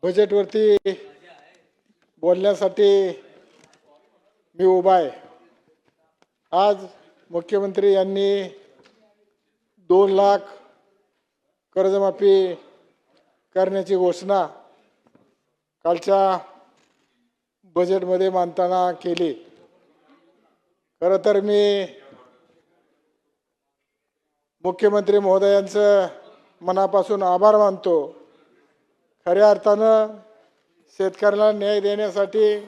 बजेटवरती बोलण्यासाठी मी उभा आहे। आज मुख्यमंत्री यांनी 2 लाख कर्जमाफी करण्याची घोषणा कालच्या बजेटमध्ये मांडताना केली। खरं तर मी मुख्यमंत्री महोदयांचं मनापासून आभार मानतो। खऱ्या अर्थानं शेतकऱ्याला न्याय देण्यासाठी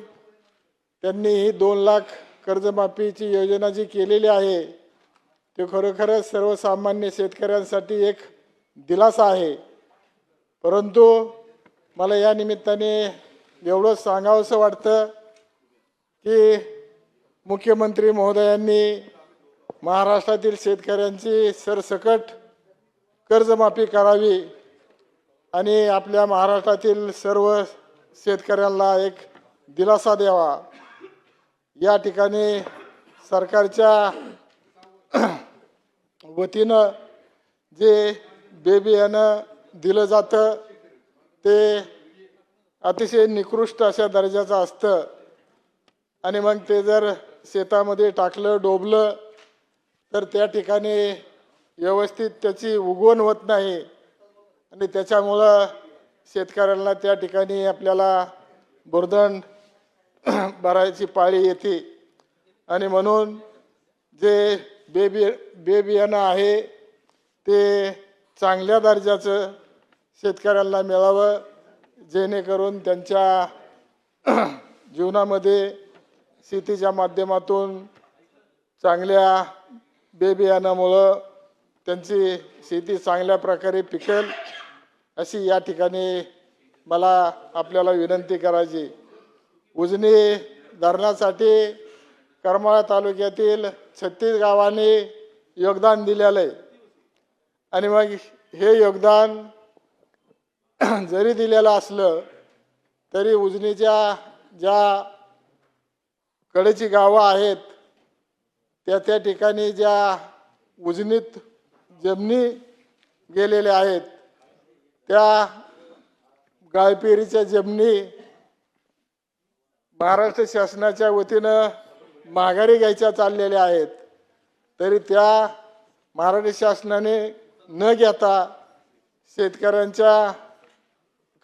त्यांनी ही 2 लाख कर्जमाफीची योजना जी केलेली आहे ते खरोखरच सर्वसामान्य शेतकऱ्यांसाठी एक दिलासा आहे। परंतु मला या निमित्ताने एवढंच सांगावंसं वाटतं की मुख्यमंत्री महोदयांनी महाराष्ट्रातील शेतकऱ्यांची सरसकट कर्जमाफी करावी आणि आपल्या महाराष्ट्रातील सर्व शेतकऱ्यांना एक दिलासा द्यावा। या ठिकाणी सरकारच्या वतीनं जे बे बियाणं दिलं जातं ते अतिशय निकृष्ट अशा दर्जाचं असतं आणि मग ते जर शेतामध्ये टाकलं डोबलं तर त्या ठिकाणी व्यवस्थित त्याची उगवण होत नाही आणि त्याच्यामुळं शेतकऱ्यांना त्या ठिकाणी आपल्याला बुरधण भरायची पाळी येते आणि म्हणून जे बे बियाणं आहे ते चांगल्या दर्जाचं शेतकऱ्यांना मिळावं जेणेकरून त्यांच्या जीवनामध्ये शेतीच्या माध्यमातून चांगल्या बे बियाणामुळं त्यांची शेती चांगल्या प्रकारे पिकेल अशी या ठिकाणी मला आपल्याला विनंती करायची। उजनी धरणासाठी करमाळा तालुक्यातील 36 गावांनी योगदान दिलेलं आहे आणि मग हे योगदान जरी दिलेलं असलं तरी उजनीच्या ज्या कडेची गावं आहेत त्या ठिकाणी ज्या उजनीत जमिनी गेलेल्या आहेत त्या गाळपेरीच्या जमिनी महाराष्ट्र शासनाच्या वतीनं माघारी घ्यायच्या चाललेल्या आहेत, तरी त्या महाराष्ट्र शासनाने न घेता शेतकऱ्यांच्या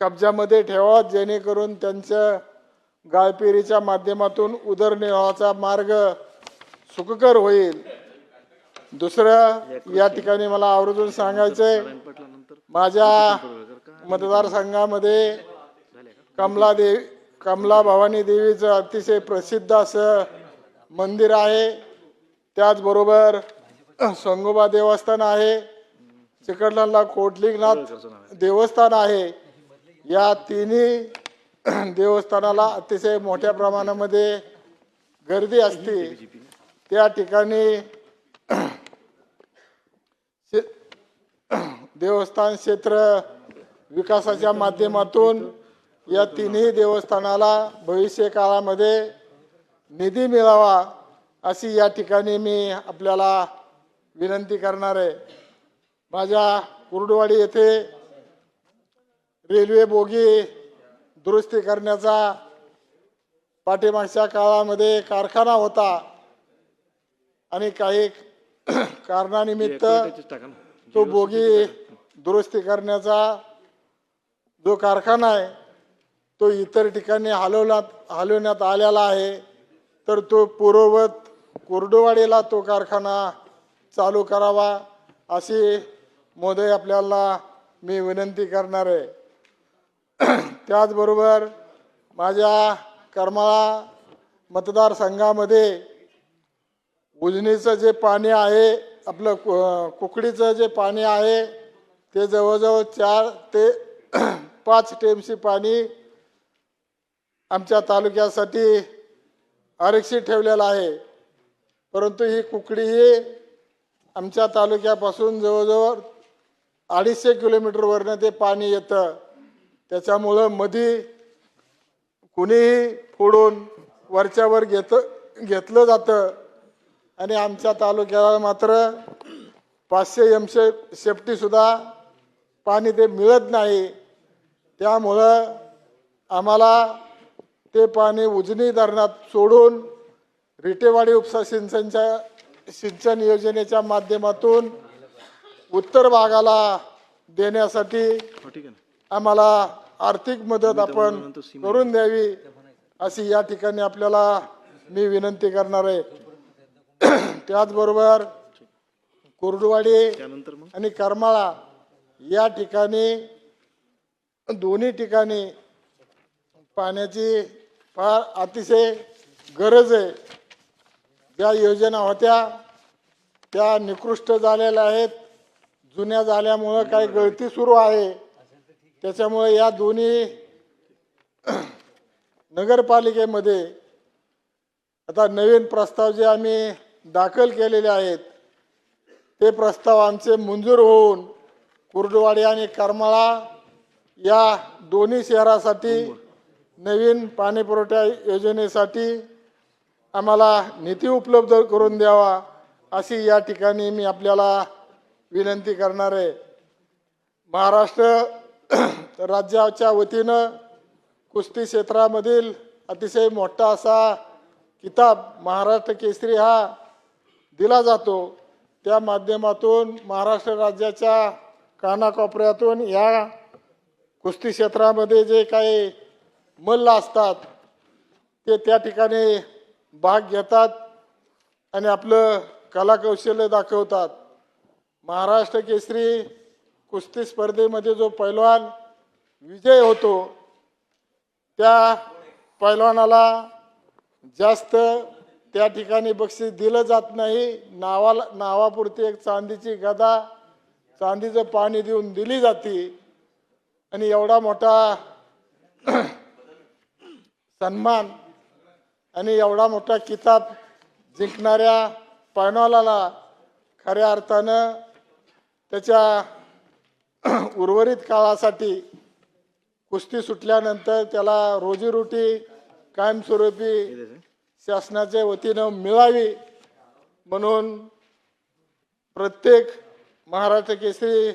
कब्जामध्ये ठेवा जेणेकरून त्यांच्या गाळपेरीच्या माध्यमातून उदरनिर्वाहाचा मार्ग सुखकर होईल। दुसरं या ठिकाणी मला आवर्जून सांगायचंय, माझ्या मतदारसंघामध्ये कमला भवानी देवीचं अतिशय प्रसिद्ध असं मंदिर आहे, त्याचबरोबर संगोबा देवस्थान आहे, चिकडला कोटलिंगनाथ देवस्थान आहे। या तिन्ही देवस्थानाला अतिशय मोठ्या प्रमाणामध्ये गर्दी असते। त्या ठिकाणी देवस्थान क्षेत्र विकासाच्या माध्यमातून या तिन्ही देवस्थानाला भविष्य काळामध्ये निधी मिळावा अशी या ठिकाणी मी आपल्याला विनंती करणार आहे। माझ्या कुर्डुवाडी येथे रेल्वे बोगी दुरुस्ती करण्याचा पाठीमागच्या काळामध्ये कारखाना होता आणि काही कारणानिमित्त तो बोगी दुरुस्ती करण्याचा जो कारखाना आहे तो इतर ठिकाणी हलवण्यात आलेला आहे, तर तो पूर्ववत कुर्डुवाडीला तो कारखाना चालू करावा अशी मोदी आपल्याला मी विनंती करणार आहे। त्याचबरोबर माझ्या करमाळा मतदारसंघामध्ये उजनीचं जे पाणी आहे, आपलं कुकडीचं जे पाणी आहे ते जवळजवळ 4 ते 5 टीएमसी पाणी आमच्या तालुक्यासाठी आरक्षित ठेवलेलं आहे, परंतु ही कुकडी ही आमच्या तालुक्यापासून जवळजवळ 250 किलोमीटरवरनं ते पाणी येतं। त्याच्यामुळं मध्ये कुणीही फोडून वरच्यावर घेतलं जातं आणि आमच्या तालुक्याला मात्र 500 सेफ्टी सुद्धा पाणी ते मिळत नाही। त्यामुळं आम्हाला ते पाणी उजनी धरणात सोडून रिटेवाडी उपसा सिंचन योजनेच्या माध्यमातून उत्तर भागाला देण्यासाठी आम्हाला आर्थिक मदत आपण करून द्यावी अशी या ठिकाणी आपल्याला मी विनंती करणार आहे। त्याचबरोबर कुर्डुवाडी आणि करमाळा या ठिकाणी दोन्ही ठिकाणी पाण्याची फार अतिशय गरज आहे। ज्या योजना होत्या त्या निकृष्ट झालेल्या आहेत, जुन्या झाल्यामुळं काही गळती सुरू आहे। त्याच्यामुळे या दोन्ही नगरपालिकेमध्ये आता नवीन प्रस्ताव जे आम्ही दाखल केलेले आहेत ते प्रस्ताव आमचे मंजूर होऊन कुर्डुवाडी आणि करमाळा या दोन्ही शहरासाठी नवीन पाणीपुरवठा योजनेसाठी आम्हाला निधी उपलब्ध करून द्यावा अशी या ठिकाणी मी आपल्याला विनंती करणार आहे। महाराष्ट्र राज्याच्या वतीनं कुस्ती क्षेत्रामधील अतिशय मोठा असा किताब महाराष्ट्र केसरी हा दिला जातो। त्या माध्यमातून महाराष्ट्र राज्याच्या कानाकोपऱ्यातून या कुस्ती क्षेत्रामध्ये जे काही मल्ल असतात ते त्या ठिकाणी भाग घेतात आणि आपलं कलाकौशल्य दाखवतात। महाराष्ट्र केसरी कुस्ती स्पर्धेमध्ये जो पैलवान विजय होतो त्या पैलवानाला जास्त त्या ठिकाणी बक्षीस दिलं जात नाही। नावापुरती एक चांदीची गदा, चांदीचं पाणी देऊन दिली जाते आणि एवढा मोठा सन्मान आणि एवढा मोठा किताब जिंकणाऱ्या पैलवानाला खऱ्या अर्थानं त्याच्या उर्वरित काळासाठी कुस्ती सुटल्यानंतर त्याला रोजीरोटी कायमस्वरूपी शासनाच्या वतीनं मिळावी म्हणून प्रत्येक महाराष्ट्र केसरी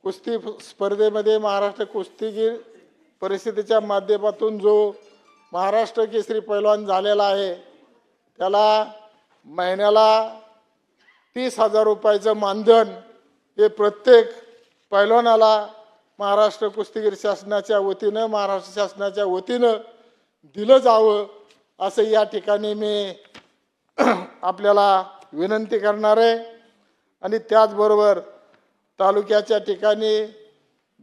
कुस्ती स्पर्धेमध्ये महाराष्ट्र कुस्तीगीर परिषदेच्या माध्यमातून जो महाराष्ट्र केसरी पैलवान झालेला आहे त्याला महिन्याला 30,000 रुपयाचं मानधन हे प्रत्येक पैलवानाला महाराष्ट्र कुस्तीगीर शासनाच्या वतीनं महाराष्ट्र शासनाच्या वतीनं दिलं जावं असं या ठिकाणी मी आपल्याला विनंती करणार आहे। आणि त्याचबरोबर तालुक्याच्या ठिकाणी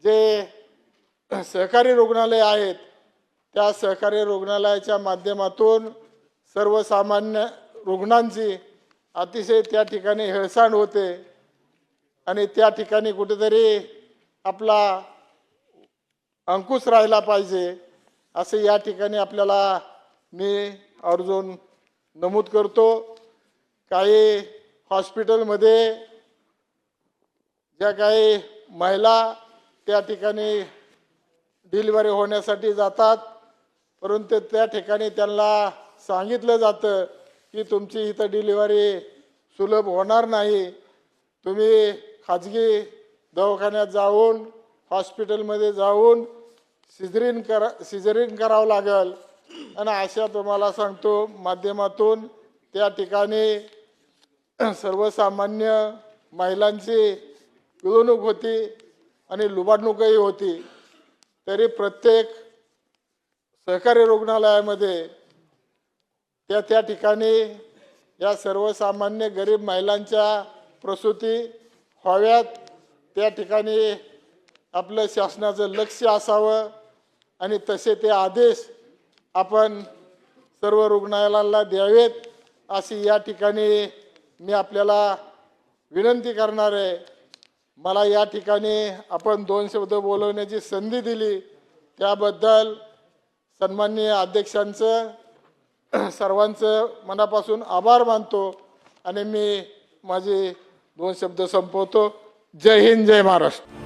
जे सहकारी रुग्णालय आहेत त्या सहकारी रुग्णालयाच्या माध्यमातून सर्वसामान्य रुग्णांची अतिशय त्या ठिकाणी हेळसांड होते आणि त्या ठिकाणी कुठेतरी आपला अंकुश राहिला पाहिजे असं या ठिकाणी आपल्याला मी आवर्जून नमूद करतो। काही हॉस्पिटलमध्ये ज्या काही महिला त्या ठिकाणी डिलिव्हरी होण्यासाठी जातात परंतु त्या ठिकाणी त्यांना सांगितलं जातं की तुमची इथं डिलिव्हरी सुलभ होणार नाही, तुम्ही खाजगी दवाखान्यात जाऊन हॉस्पिटलमध्ये जाऊन सिझरिन करावं लागेल। आणि अशा तुम्हाला सांगतो माध्यमातून त्या ठिकाणी सर्वसामान्य महिलांची पिळवणूक होती आणि लुबाडणूकही होती। तरी प्रत्येक सहकारी रुग्णालयामध्ये त्या ठिकाणी या सर्वसामान्य गरीब महिलांच्या प्रसूती व्हाव्यात त्या ठिकाणी आपलं शासनाचं लक्ष असावं आणि तसे ते आदेश आपण सर्व रुग्णालयाला द्यावेत अशी या ठिकाणी मी आपल्याला विनंती करणार आहे। मला या ठिकाणी आपण 2 शब्द बोलवण्याची संधी दिली त्याबद्दल सन्माननीय अध्यक्षांचं सर्वांचं मनापासून आभार मानतो आणि मी माझे 2 शब्द संपवतो। जय हिंद, जय महाराष्ट्र।